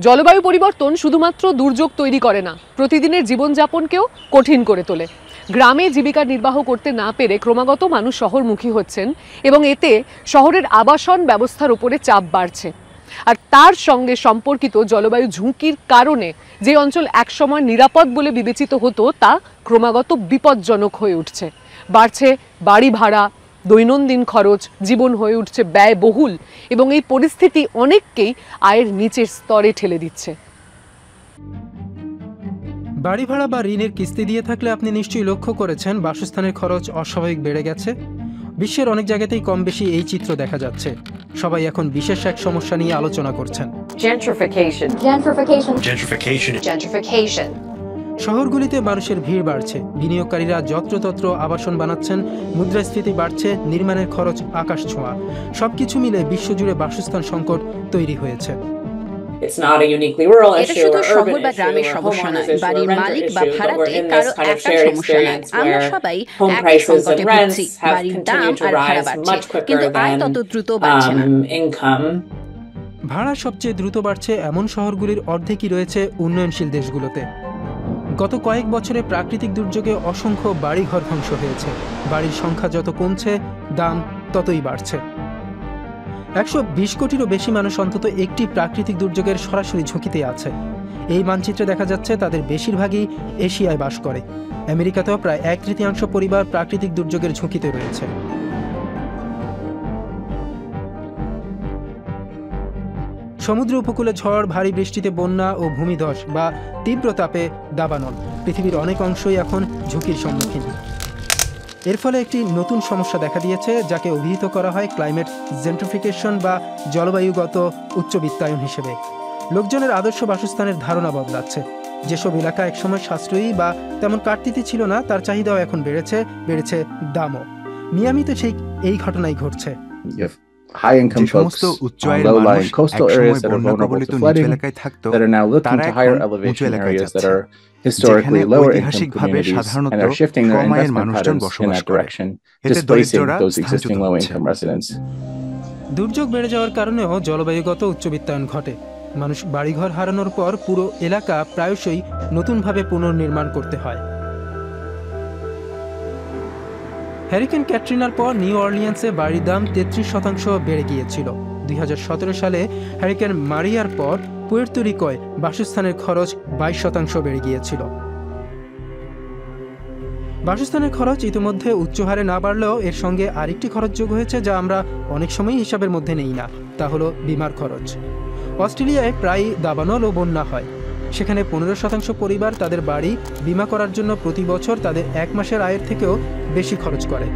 জলবায়ু পরিবর্তন শুধুমাত্র দুর্যোগ তৈরি করে না, প্রতিদিনের জীবনযাপনকেও কঠিন করে তোলে। গ্রামে জীবিকা নির্বাহ করতে না পেরে ক্রমাগত মানুষ শহরমুখী হচ্ছেন এবং এতে শহরের আবাসন ব্যবস্থার উপরে চাপ বাড়ছে। আর তার সঙ্গে সম্পর্কিত জলবায়ু ঝুঁকির কারণে যে অঞ্চল একসময় নিরাপদ বলে বিবেচিত হতো তা ক্রমাগত বিপজ্জনক হয়ে উঠছে। বাড়ছে বাড়ি ভাড়া, দৈনন্দিন খরচ, জীবন হয়ে উঠছে ব্যয়বহুল এবং এই পরিস্থিতি অনেককেই আয়ের নিচের স্তরে ঠেলে দিচ্ছে। বাড়ি ভাড়া বা ঋণের কিস্তি দিয়ে থাকলে আপনি নিশ্চয়ই লক্ষ্য করেছেন বাসস্থানের খরচ অস্বাভাবিক বেড়ে গেছে। বিশ্বের অনেক জায়গাতেই কম বেশি এই চিত্র দেখা যাচ্ছে। সবাই এখন বিশেষ এক সমস্যা নিয়ে আলোচনা করছেন। Gentrification. শহরগুলিতে মানুষের ভিড় বাড়ছে, বিনিয়োগকারীরা যত্রতত্র আবাসন বানাচ্ছেন, মুদ্রাস্ফীতি বাড়ছে, নির্মাণের খরচ আকাশ ছোঁয়া। সবকিছু মিলে বিশ্বজুড়ে বাসস্থান সংকট তৈরি হয়েছে। এটা শুধু শহর বা গ্রামের সমস্যা নয়, বাড়ির মালিক বা ভাড়াটে কারো একার সমস্যা নয়। আমরা সবাই একই সংকটে ভুগছি। বাড়ির দাম আর ভাড়া বাড়ছে, কিন্তু আয় তত দ্রুত বাড়ছে না। ভাড়া সবচেয়ে দ্রুত বাড়ছে এমন শহরগুলির অর্ধেকই রয়েছে উন্নয়নশীল দেশগুলোতে। গত কয়েক বছরে প্রাকৃতিক দুর্যোগে অসংখ্য বাড়িঘর ধ্বংস হয়েছে। বাড়ির সংখ্যা যত কমছে, দাম ততই বাড়ছে। 120 কোটিরও বেশি মানুষ অন্তত একটি প্রাকৃতিক দুর্যোগের সরাসরি ঝুঁকিতে আছে। এই মানচিত্রে দেখা যাচ্ছে তাদের বেশিরভাগই এশিয়ায় বাস করে। আমেরিকাতেও প্রায় 1/3 পরিবার প্রাকৃতিক দুর্যোগের ঝুঁকিতে রয়েছে। সমুদ্র উপকূলে ঝড়, ভারী বৃষ্টিতে বন্যা ও ভূমিধস বা তীব্র তাপে দাবানল, পৃথিবীর অনেক অংশই এখন ঝুঁকির সম্মুখীন। এর ফলে একটি নতুন সমস্যা দেখা দিয়েছে, যাকে অভিহিত করা হয় ক্লাইমেট জেন্ট্রিফিকেশন বা জলবায়ুগত উচ্চবিত্তায়ন হিসেবে। লোকজনের আদর্শ বাসস্থানের ধারণা বদলাচ্ছে। যেসব এলাকা একসময় সাশ্রয়ী বা তেমন কাটতিতি ছিল না, তার চাহিদাও এখন বেড়েছে দামও। মিয়ামিতে ঠিক এই ঘটনাই ঘটছে। যে সমস্ত উচ্চ আয়ের মানুষ একসময় বন্যা কবলিত নিচু এলাকায় থাকত, তারা এখন উঁচু এলাকায় যাচ্ছে, যেখানে ঐতিহাসিকভাবে সাধারণত কম আয়ের মানুষজন বসবাস করে। এতে দরিদ্ররা স্থানচ্যুত হচ্ছে। দুর্যোগ বেড়ে যাওয়ার কারণেও জলবায়ুগত উচ্চবিত্তায়ন ঘটে। মানুষ বাড়িঘর হারানোর পর পুরো এলাকা প্রায়শই নতুনভাবে পুনর্নির্মাণ করতে হয়। হ্যারিকেন ক্যাটরিনার পর নিউ অর্লিয়ান্সে বাড়ির দাম 33% বেড়ে গিয়েছিল। 2017 সালে হ্যারিকেন মারিয়ার পর পুয়ের্তো রিকোয় বাসস্থানের খরচ 22% বেড়ে গিয়েছিল। বাসস্থানের খরচ ইতিমধ্যে উচ্চ হারে না বাড়লেও এর সঙ্গে আরেকটি খরচ যোগ হয়েছে, যা আমরা অনেক সময় হিসাবের মধ্যে নেই না। তা হলো বিমার খরচ। অস্ট্রেলিয়ায় প্রায়ই দাবানল ও বন্যা হয়। সেখানে 15% পরিবার তাদের বাড়ি বিমা করার জন্য প্রতি বছর তাদের 1 মাসের আয়ের থেকেও বেশি খরচ করে।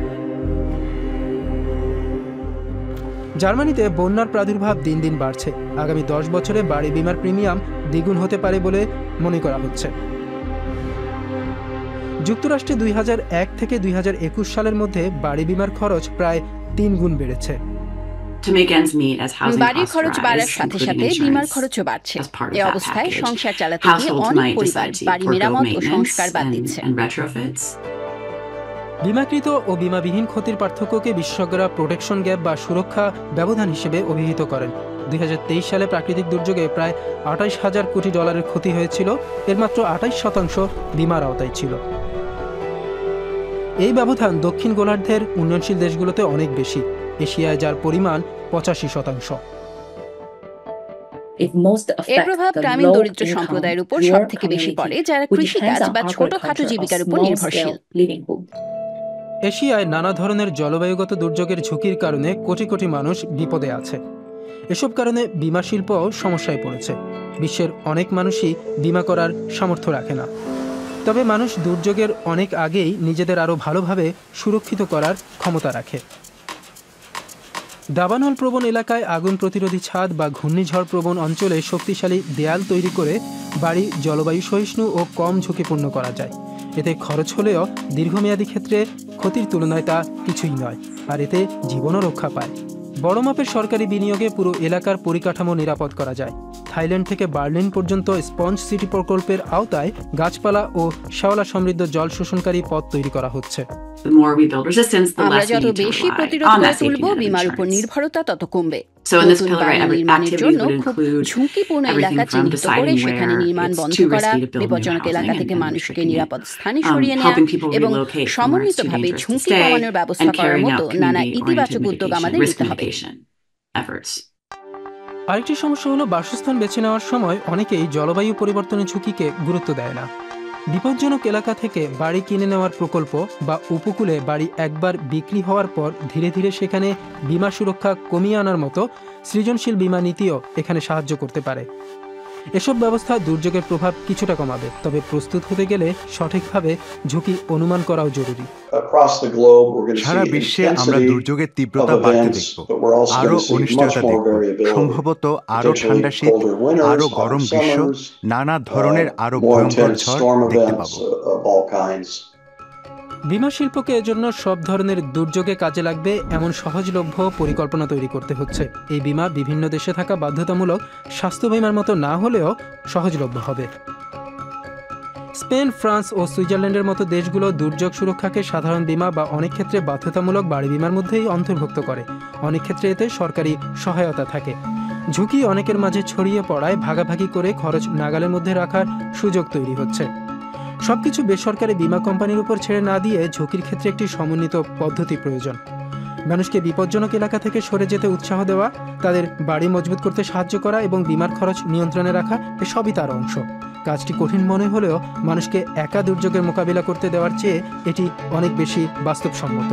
জার্মানিতে বন্যার প্রাদুর্ভাব দিন দিন বাড়ছে। আগামী 10 বছরে বাড়ি বিমার প্রিমিয়াম দ্বিগুণ হতে পারে বলে মনে করা হচ্ছে। যুক্তরাষ্ট্রে 2001 থেকে 2021 সালের মধ্যে বাড়ি বিমার খরচ প্রায় 3 গুণ বেড়েছে। বাড়ির খরচ বাড়ার সাথে সাথে বিমার খরচও বাড়ছে। এ অবস্থায় সংসার চালাতে গিয়ে অনেক পরিবার বাড়ি মেরামত ও সংস্কার বাদ দিচ্ছে। বিমাকৃত ও বিমাবিহীন ক্ষতির পার্থক্যকে বিশেষজ্ঞরা প্রোটেকশন গ্যাপ বা সুরক্ষা ব্যবধান হিসেবে অভিহিত করেন। 2023 সালে প্রাকৃতিক দুর্যোগে প্রায় $28,000 কোটি ক্ষতি হয়েছিল। এর মাত্র 28% বিমার আওতায় ছিল। এই ব্যবধান দক্ষিণ গোলার্ধের উন্নয়নশীল দেশগুলোতে অনেক বেশি। এশিয়ায় যার পরিমাণ 85%। এর প্রভাব গ্রামীণ দরিদ্র সম্প্রদায়ের উপর সব থেকে বেশি পড়ে, যারা কৃষিকাজ বা ছোটখাটো জীবিকার উপর নির্ভরশীল। এশিয়ায় নানা ধরনের জলবায়ুগত দুর্যোগের ঝুঁকির কারণে কোটি কোটি মানুষ বিপদে আছে। এসব কারণে বিমা শিল্পও সমস্যায় পড়েছে। বিশ্বের অনেক মানুষই বিমা করার সামর্থ্য রাখে না। তবে মানুষ দুর্যোগের অনেক আগেই নিজেদের আরও ভালোভাবে সুরক্ষিত করার ক্ষমতা রাখে। দাবানল প্রবণ এলাকায় আগুন প্রতিরোধী ছাদ বা ঘূর্ণিঝড় প্রবণ অঞ্চলে শক্তিশালী দেয়াল তৈরি করে বাড়ি জলবায়ু সহিষ্ণু ও কম ঝুঁকিপূর্ণ করা যায়। এতে খরচ হলেও দীর্ঘমেয়াদী ক্ষেত্রে ক্ষতির তুলনায় তা কিছুই নয়, আর এতে জীবনও রক্ষা পায়। বড় মাপের সরকারি বিনিয়োগে পুরো এলাকার পরিকাঠামো নিরাপদ করা যায়। থাইল্যান্ড থেকে বার্লিন পর্যন্ত স্পঞ্জ সিটি প্রকল্পের আওতায় গাছপালা ও শ্যাওলা সমৃদ্ধ জল শোষণকারী পথ তৈরি করা হচ্ছে। আমরা যত বেশি প্রতিরোধ গড়ে তুলব, বিমার উপর নির্ভরতা তত কমবে। নতুন বাড়ি নির্মাণের জন্য খুব ঝুঁকিপূর্ণ এলাকা চিহ্নিত করে সেখানে নির্মাণ বন্ধ করা, বিপজ্জনক এলাকা থেকে মানুষকে নিরাপদ স্থানে সরিয়ে নেওয়া এবং সমন্বিতভাবে ঝুঁকি কমানোর ব্যবস্থা করার মতো নানা ইতিবাচক উদ্যোগ আমাদের নিতে হবে। আরেকটি সমস্যা হলো বাসস্থান বেছে নেওয়ার সময় অনেকেই জলবায়ু পরিবর্তনের ঝুঁকিকে গুরুত্ব দেয় না। বিপজ্জনক এলাকা থেকে বাড়ি কিনে নেওয়ার প্রকল্প বা উপকূলে বাড়ি একবার বিক্রি হওয়ার পর ধীরে ধীরে সেখানে বীমা সুরক্ষা কমিয়ে আনার মতো সৃজনশীল বীমা নীতিও এখানে সাহায্য করতে পারে। এসব ব্যবস্থা দুর্যোগের প্রভাব কিছুটা কমাবে, তবে প্রস্তুত হতে গেলে সঠিকভাবে ঝুঁকি অনুমান করাও জরুরি। সারা বিশ্বে আমরা দুর্যোগের তীব্রতা বাড়তে দেখব, আরো অনিশ্চয়তা দেখব, সম্ভবত আরো ঠান্ডা শীত, আরো গরম গ্রীষ্ম, নানা ধরনের আরো ভয়ঙ্কর ঝড় দেখতে পাবো। বীমা শিল্পকে এজন্য সব ধরনের দুর্যোগে কাজে লাগবে এমন সহজলভ্য পরিকল্পনা তৈরি করতে হচ্ছে। এই বীমা বিভিন্ন দেশে থাকা বাধ্যতামূলক স্বাস্থ্য বীমার মতো না হলেও সহজলভ্য হবে। স্পেন, ফ্রান্স ও সুইজারল্যান্ডের মতো দেশগুলো দুর্যোগ সুরক্ষাকে সাধারণ বীমা বা অনেক ক্ষেত্রে বাধ্যতামূলক বাড়ি বীমার মধ্যেই অন্তর্ভুক্ত করে। অনেক ক্ষেত্রে এতে সরকারি সহায়তা থাকে। ঝুঁকি অনেকের মাঝে ছড়িয়ে পড়ায় ভাগাভাগি করে খরচ নাগালের মধ্যে রাখার সুযোগ তৈরি হচ্ছে। সবকিছু বেসরকারি বীমা কোম্পানির উপর ছেড়ে না দিয়ে ঝুঁকির ক্ষেত্রে একটি সমন্বিত পদ্ধতি প্রয়োজন। মানুষকে বিপজ্জনক এলাকা থেকে সরে যেতে উৎসাহ দেওয়া, তাদের বাড়ি মজবুত করতে সাহায্য করা এবং বীমার খরচ নিয়ন্ত্রণে রাখা, এসবই তার অংশ। কাজটি কঠিন মনে হলেও মানুষকে একা দুর্যোগের মোকাবিলা করতে দেওয়ার চেয়ে এটি অনেক বেশি বাস্তবসম্মত।